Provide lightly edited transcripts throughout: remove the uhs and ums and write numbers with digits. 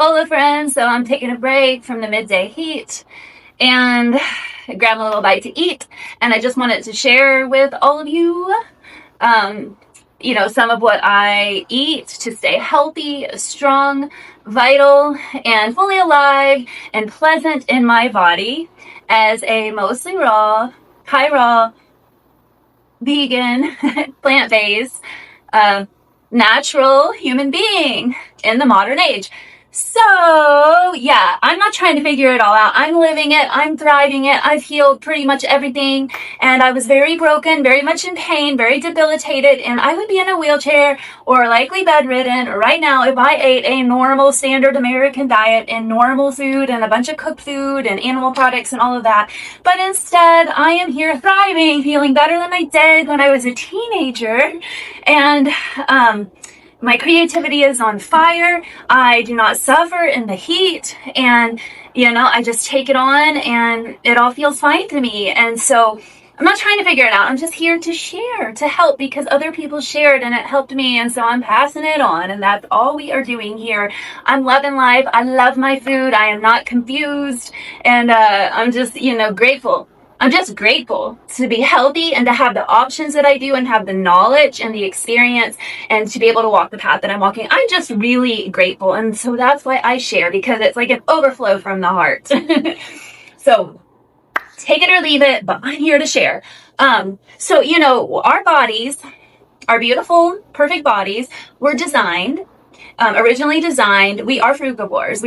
Hola, friends. So I'm taking a break from the midday heat and grab a little bite to eat. And I just wanted to share with all of you, um, some of what I eat to stay healthy, strong, vital, and fully alive and pleasant in my body as a mostly raw, high raw, vegan, plant-based, natural human being in the modern age. So, yeah, I'm not trying to figure it all out. I'm living it. I'm thriving it. I've healed pretty much everything. And I was very broken, very much in pain, very debilitated. And I would be in a wheelchair or likely bedridden right now if I ate a normal standard American diet and normal food and a bunch of cooked food and animal products and all of that. But instead, I am here thriving, feeling better than I did when I was a teenager. And, my creativity is on fire. I do not suffer in the heat, and I just take it on and it all feels fine to me. And so I'm not trying to figure it out. I'm just here to share, to help, because other people shared and it helped me, and so I'm passing it on, and that's all we are doing here. I'm loving life. I love my food. I am not confused, and I'm just grateful. I'm just grateful to be healthy and to have the options that I do and have the knowledge and the experience and to be able to walk the path that I'm walking. I'm just really grateful. And so that's why I share, because it's like an overflow from the heart. So take it or leave it, but I'm here to share. Our bodies, our beautiful, perfect bodies were designed originally designed, we are frugivores.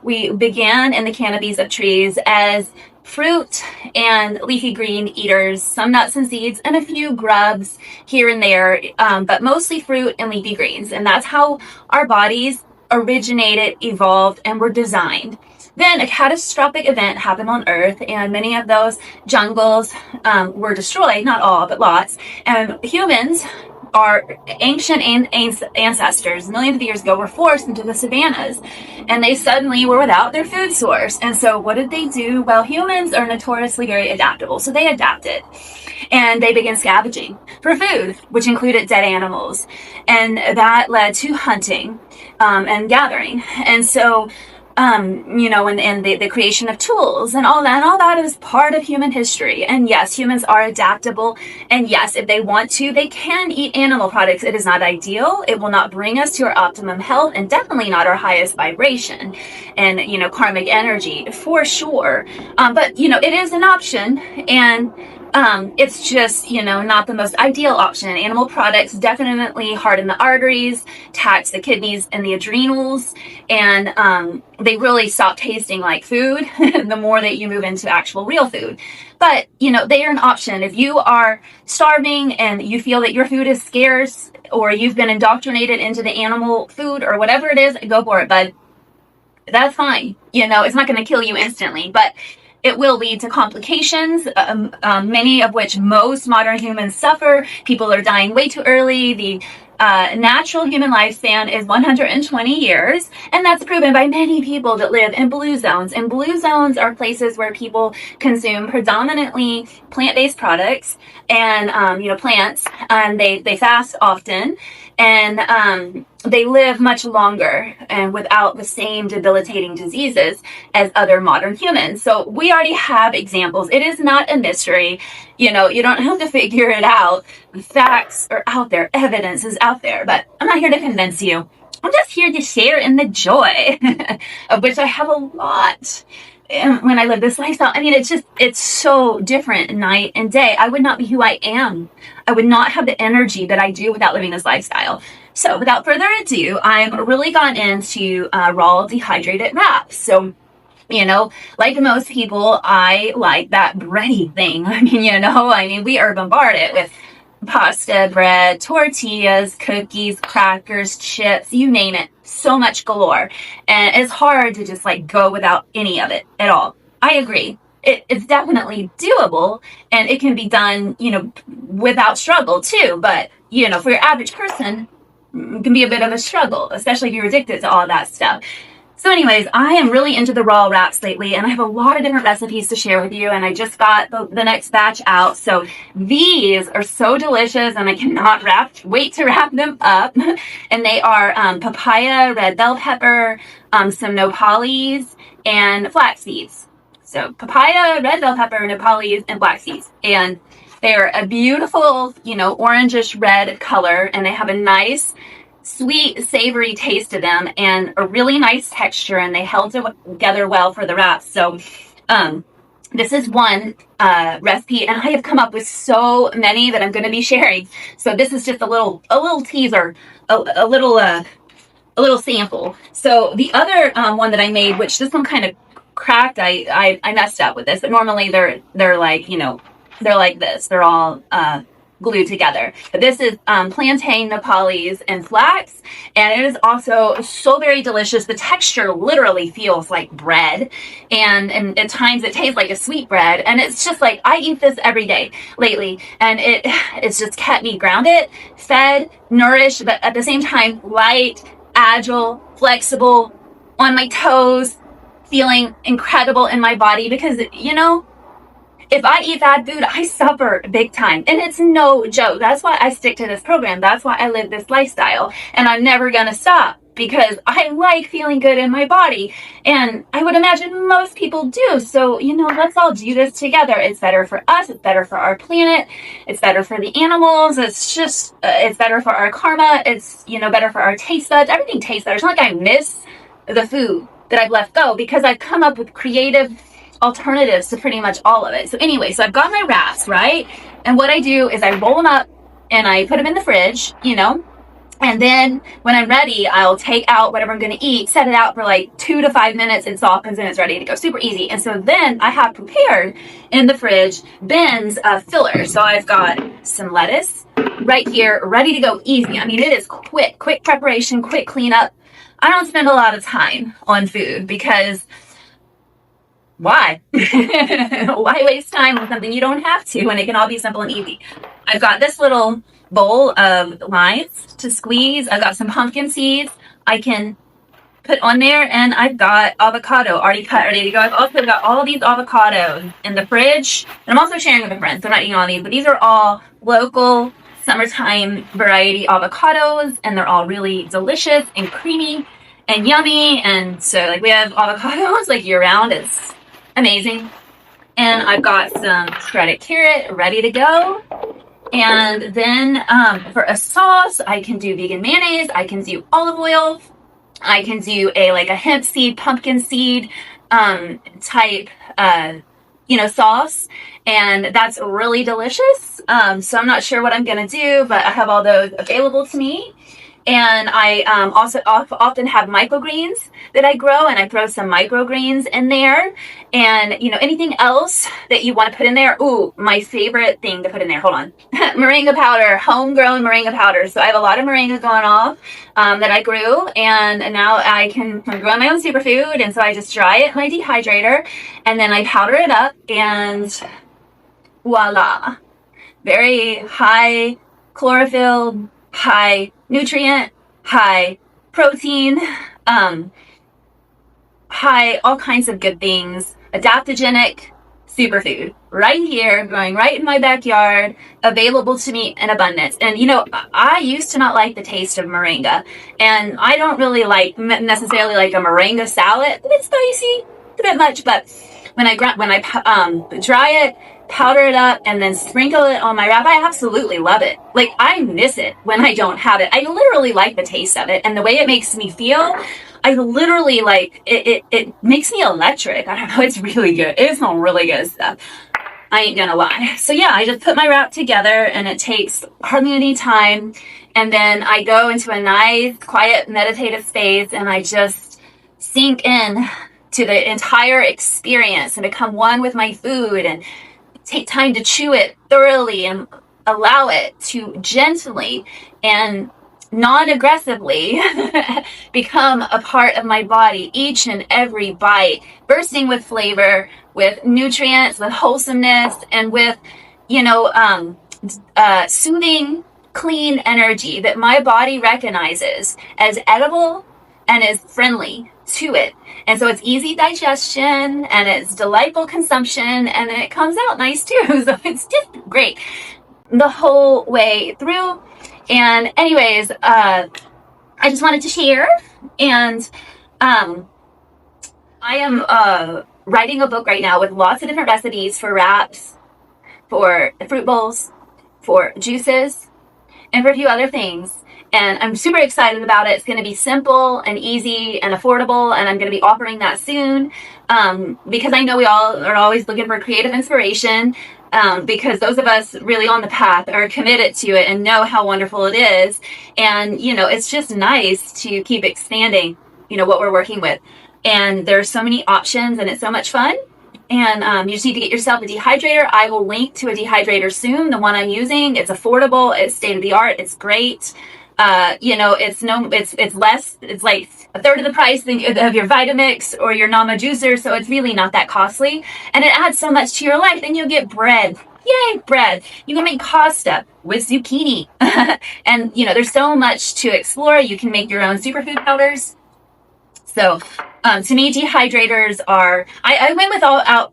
We began in the canopies of trees as fruit and leafy green eaters, some nuts and seeds, and a few grubs here and there, but mostly fruit and leafy greens. And that's how our bodies originated, evolved, and were designed. Then a catastrophic event happened on Earth, and many of those jungles were destroyed, not all, but lots. And humans, our ancient ancestors, millions of years ago, were forced into the savannas, and they suddenly were without their food source. And so what did they do? Well, humans are notoriously very adaptable, so they adapted, and they began scavenging for food, which included dead animals, and that led to hunting and gathering. And so and the creation of tools and all that is part of human history. And yes, humans are adaptable. And yes, if they want to, they can eat animal products. It is not ideal. It will not bring us to our optimum health, and definitely not our highest vibration and, karmic energy for sure. But it is an option, and it's just, not the most ideal option. Animal products definitely harden the arteries, tax the kidneys and the adrenals, and they really stop tasting like food the more that you move into actual real food. But, they are an option. If you are starving and you feel that your food is scarce, or you've been indoctrinated into the animal food or whatever it is, go for it, bud. That's fine. It's not going to kill you instantly, but it will lead to complications, many of which most modern humans suffer. People are dying way too early. The natural human lifespan is 120 years, and that's proven by many people that live in blue zones. And blue zones are places where people consume predominantly plant-based products and, plants, and they fast often, and they live much longer and without the same debilitating diseases as other modern humans. So we already have examples. It is not a mystery. You don't have to figure it out. The facts are out there. Evidence is out there. But I'm not here to convince you. I'm just here to share in the joy, of which I have a lot. And when I live this lifestyle, it's so different night and day. I would not be who I am. I would not have the energy that I do without living this lifestyle. So without further ado, I'm really gone into raw dehydrated wraps. So, like most people, I like that bready thing. We are bombarded with pasta, bread, tortillas, cookies, crackers, chips, you name it. So much galore. And it's hard to just go without any of it at all. I agree. It's definitely doable, and it can be done, without struggle too. But, for your average person, it can be a bit of a struggle, especially if you're addicted to all that stuff. So anyways, I am really into the raw wraps lately, and I have a lot of different recipes to share with you, and I just got the next batch out. So these are so delicious, and I cannot wait to wrap them up. And they are papaya, red bell pepper, some nopales, and flax seeds. So papaya, red bell pepper, nopales, and flax seeds. And they're a beautiful, orangish red color, and they have a nice sweet, savory taste to them and a really nice texture, and they held together well for the wraps. So this is one recipe, and I have come up with so many that I'm going to be sharing. So this is just a little teaser, a little sample. So the other one that I made, which this one kind of cracked, I messed up with this, but normally they're like, they're like this. They're all glued together. But this is plantain, nopales, and flax, and it is also so very delicious. The texture literally feels like bread, and at times it tastes like a sweet bread, and it's just like I eat this every day lately, and it's just kept me grounded, fed, nourished, but at the same time light, agile, flexible, on my toes, feeling incredible in my body, because if I eat bad food, I suffer big time. And it's no joke. That's why I stick to this program. That's why I live this lifestyle. And I'm never going to stop, because I like feeling good in my body. And I would imagine most people do. So, let's all do this together. It's better for us. It's better for our planet. It's better for the animals. It's just, it's better for our karma. It's, better for our taste buds. Everything tastes better. It's not like I miss the food that I've let go, because I've come up with creative alternatives to pretty much all of it. So anyway, so I've got my wraps, right? And what I do is I roll them up and I put them in the fridge, and then when I'm ready, I'll take out whatever I'm going to eat, set it out for like 2 to 5 minutes, it softens and it's ready to go. Super easy. And so then I have prepared in the fridge bins of fillers. So I've got some lettuce right here, ready to go, easy. I mean, it is quick preparation, quick cleanup. I don't spend a lot of time on food, because why? Why waste time on something you don't have to when it can all be simple and easy? I've got this little bowl of limes to squeeze. I've got some pumpkin seeds I can put on there, and I've got avocado already cut, ready to go. I've also got all these avocados in the fridge, and I'm also sharing with a friend, so I'm not eating all these, but these are all local summertime variety avocados, and they're all really delicious and creamy and yummy. And so we have avocados year round. It's amazing. And I've got some shredded carrot ready to go. And then for a sauce, I can do vegan mayonnaise. I can do olive oil. I can do a hemp seed, pumpkin seed type sauce. And that's really delicious. So I'm not sure what I'm going to do, but I have all those available to me. And I also often have microgreens that I grow, and I throw some microgreens in there. And, anything else that you want to put in there. Ooh, my favorite thing to put in there. Hold on. Moringa powder, homegrown moringa powder. So I have a lot of moringa going off that I grew, and now I'm growing my own superfood. And so I just dry it in my dehydrator, and then I powder it up, and voila. Very high chlorophyll, high nutrient, high protein, high all kinds of good things, adaptogenic superfood right here, growing right in my backyard, available to me in abundance. And I used to not like the taste of moringa, and I don't really necessarily like a moringa salad. It's spicy, it's a bit much, but when I dry it, powder it up, and then sprinkle it on my wrap, I absolutely love it. I miss it when I don't have it. I literally like the taste of it, and the way it makes me feel, I literally it makes me electric. I don't know, it's really good. It's some really good stuff. I ain't gonna lie. So yeah, I just put my wrap together, and it takes hardly any time, and then I go into a nice, quiet, meditative space, and I just sink in to the entire experience and become one with my food, and take time to chew it thoroughly and allow it to gently and non-aggressively become a part of my body, each and every bite, bursting with flavor, with nutrients, with wholesomeness, and with, soothing, clean energy that my body recognizes as edible and is friendly to it. And so it's easy digestion and it's delightful consumption, and then it comes out nice too. So it's just great the whole way through. And anyways, I just wanted to share. And I am writing a book right now with lots of different recipes for wraps, for fruit bowls, for juices, and for a few other things. And I'm super excited about it. It's going to be simple and easy and affordable, and I'm going to be offering that soon, because I know we all are always looking for creative inspiration, because those of us really on the path are committed to it and know how wonderful it is. And, it's just nice to keep expanding, what we're working with. And there's so many options, and it's so much fun. And you just need to get yourself a dehydrator. I will link to a dehydrator soon, the one I'm using. It's affordable, it's state of the art, it's great. It's less, it's like a third of the price of your Vitamix or your Nama juicer, so it's really not that costly, and it adds so much to your life. Then you'll get bread. Yay, bread. You can make pasta with zucchini. And there's so much to explore. You can make your own superfood powders. So to me, dehydrators are, I went with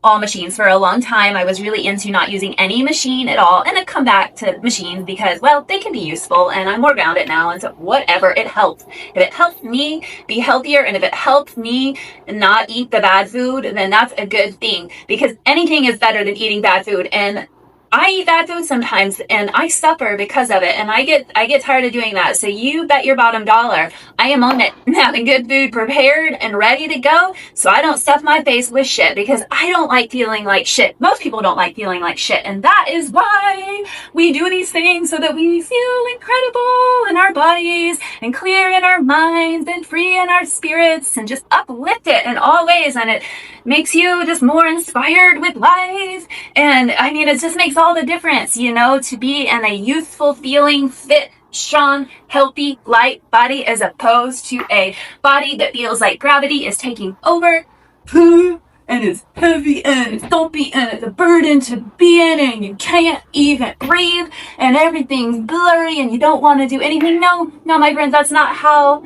all machines for a long time. I was really into not using any machine at all. And I've come back to machines because, well, they can be useful, and I'm more grounded now. And so whatever, it helps. If it helps me be healthier, and if it helps me not eat the bad food, then that's a good thing, because anything is better than eating bad food. And I eat bad food sometimes, and I suffer because of it, and I get tired of doing that. So you bet your bottom dollar I am on it, having good food prepared and ready to go, so I don't stuff my face with shit, because I don't like feeling like shit. Most people don't like feeling like shit, and that is why we do these things, so that we feel incredible in our bodies, and clear in our minds, and free in our spirits, and just uplift it in all ways. And it makes you just more inspired with life. And I mean, it just makes all the difference, to be in a youthful feeling, fit, strong, healthy, light body, as opposed to a body that feels like gravity is taking over, and it's heavy, and it's dumpy, and it's a burden to be in, and you can't even breathe, and everything's blurry, and you don't want to do anything. No, my friends, that's not how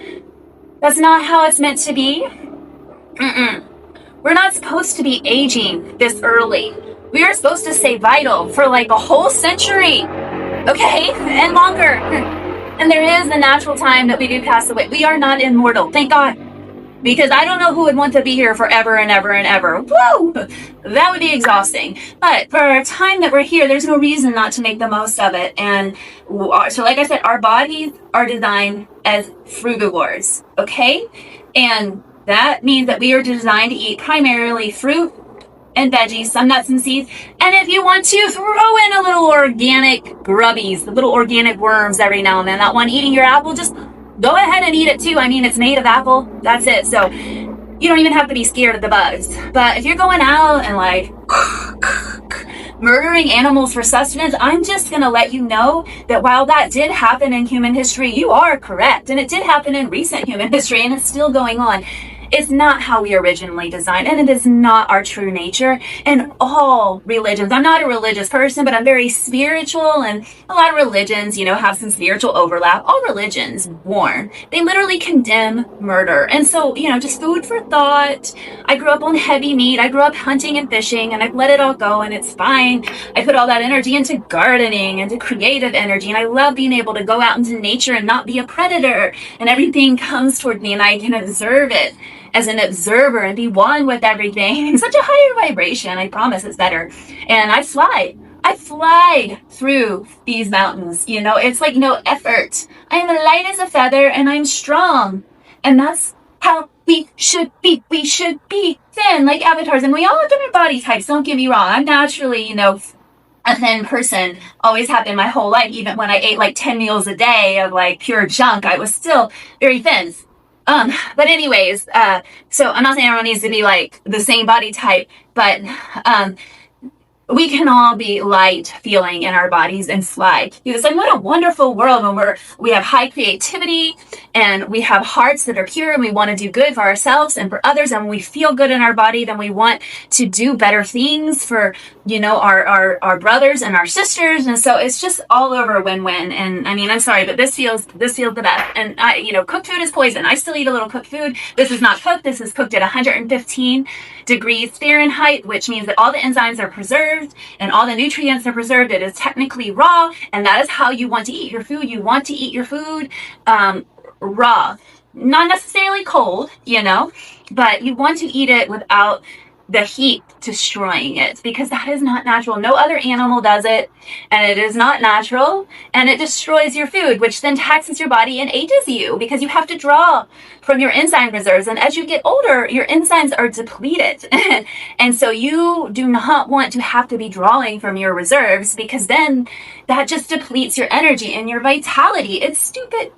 it's meant to be. We're not supposed to be aging this early. We are supposed to stay vital for like a whole century, okay? And longer. And there is a natural time that we do pass away. We are not immortal, thank God. Because I don't know who would want to be here forever and ever and ever. Woo! That would be exhausting. But for our time that we're here, there's no reason not to make the most of it. And so like I said, our bodies are designed as frugivores, okay? And that means that we are designed to eat primarily fruit and veggies, some nuts and seeds. And if you want to, throw in a little organic grubbies, little organic worms every now and then. That one eating your apple, just go ahead and eat it too. I mean, it's made of apple. That's it. So you don't even have to be scared of the bugs. But if you're going out and like murdering animals for sustenance, I'm just going to let you know that while that did happen in human history, you are correct. And it did happen in recent human history, and it's still going on. It's not how we originally designed, and it is not our true nature. And all religions, I'm not a religious person, but I'm very spiritual, and a lot of religions, have some spiritual overlap. All religions warn. They literally condemn murder. And so, just food for thought. I grew up on heavy meat. I grew up hunting and fishing, and I've let it all go, and it's fine. I put all that energy into gardening, into creative energy, and I love being able to go out into nature and not be a predator, and everything comes toward me, and I can observe it as an observer and be one with everything. Such a higher vibration. I promise it's better. And I fly through these mountains. It's like no effort. I am light as a feather, and I'm strong. And that's how we should be. We should be thin like avatars. And we all have different body types. Don't get me wrong. I'm naturally, a thin person. Always have been my whole life. Even when I ate like 10 meals a day of like pure junk, I was still very thin. But anyways, so I'm not saying everyone needs to be like the same body type, but we can all be light feeling in our bodies and fly. It's like, what a wonderful world when we have high creativity and we have hearts that are pure and we want to do good for ourselves and for others. And when we feel good in our body, then we want to do better things for, our brothers and our sisters. And so it's just all over a win-win. And I mean, I'm sorry, but this feels the best. And cooked food is poison. I still eat a little cooked food. This is not cooked. This is cooked at 115 degrees Fahrenheit, which means that all the enzymes are preserved and all the nutrients are preserved. It is technically raw, and that is how you want to eat your food. You want to eat your food raw, not necessarily cold, but you want to eat it without the heat destroying it, because that is not natural. No other animal does it, and it is not natural, and it destroys your food, which then taxes your body and ages you because you have to draw from your enzyme reserves. And as you get older, your enzymes are depleted. And so you do not want to have to be drawing from your reserves, because then that just depletes your energy and your vitality. It's stupid.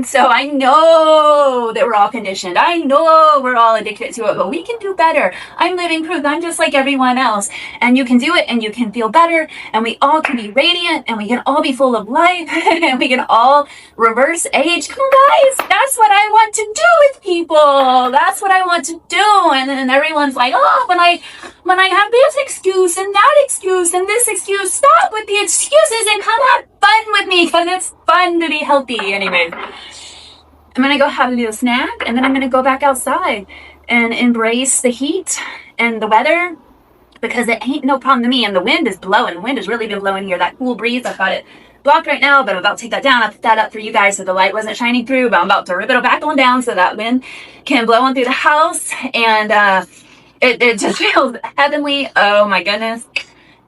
So I know that we're all conditioned. I know we're all addicted to it, but we can do better. I'm living proof. I'm just like everyone else. And you can do it, and you can feel better, and we all can be radiant, and we can all be full of life, and we can all reverse age. Come on, guys. That's what I want to do with people. That's what I want to do. And then everyone's like, oh, when I have this excuse and that excuse and this excuse, stop with the excuses and come have fun with me, because it's fun to be healthy. Anyways, I'm gonna go have a little snack, and then I'm gonna go back outside and embrace the heat and the weather, because it ain't no problem to me. And the wind is blowing. The wind has really been blowing here. That cool breeze, I've got it blocked right now, but I'm about to take that down. I put that up for you guys so the light wasn't shining through, but I'm about to rip it back on down so that wind can blow on through the house. And it just feels heavenly. Oh my goodness.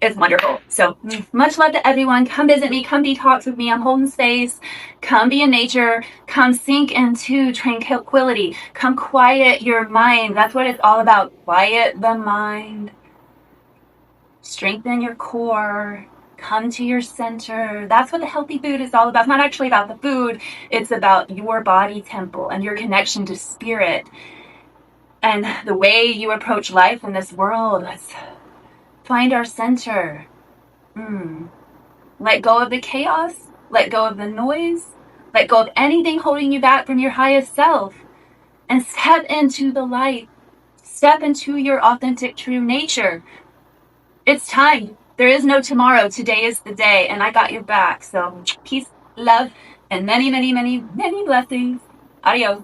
It's wonderful. So much love to everyone. Come visit me. Come detox with me. I'm holding space. Come be in nature. Come sink into tranquility. Come quiet your mind. That's what it's all about. Quiet the mind. Strengthen your core. Come to your center. That's what the healthy food is all about. It's not actually about the food. It's about your body temple and your connection to spirit. And the way you approach life in this world is find our center. Let go of the chaos. Let go of the noise. Let go of anything holding you back from your highest self. And step into the light. Step into your authentic, true nature. It's time. There is no tomorrow. Today is the day, and I got your back. So peace, love, and many, many, many, many blessings. Adios.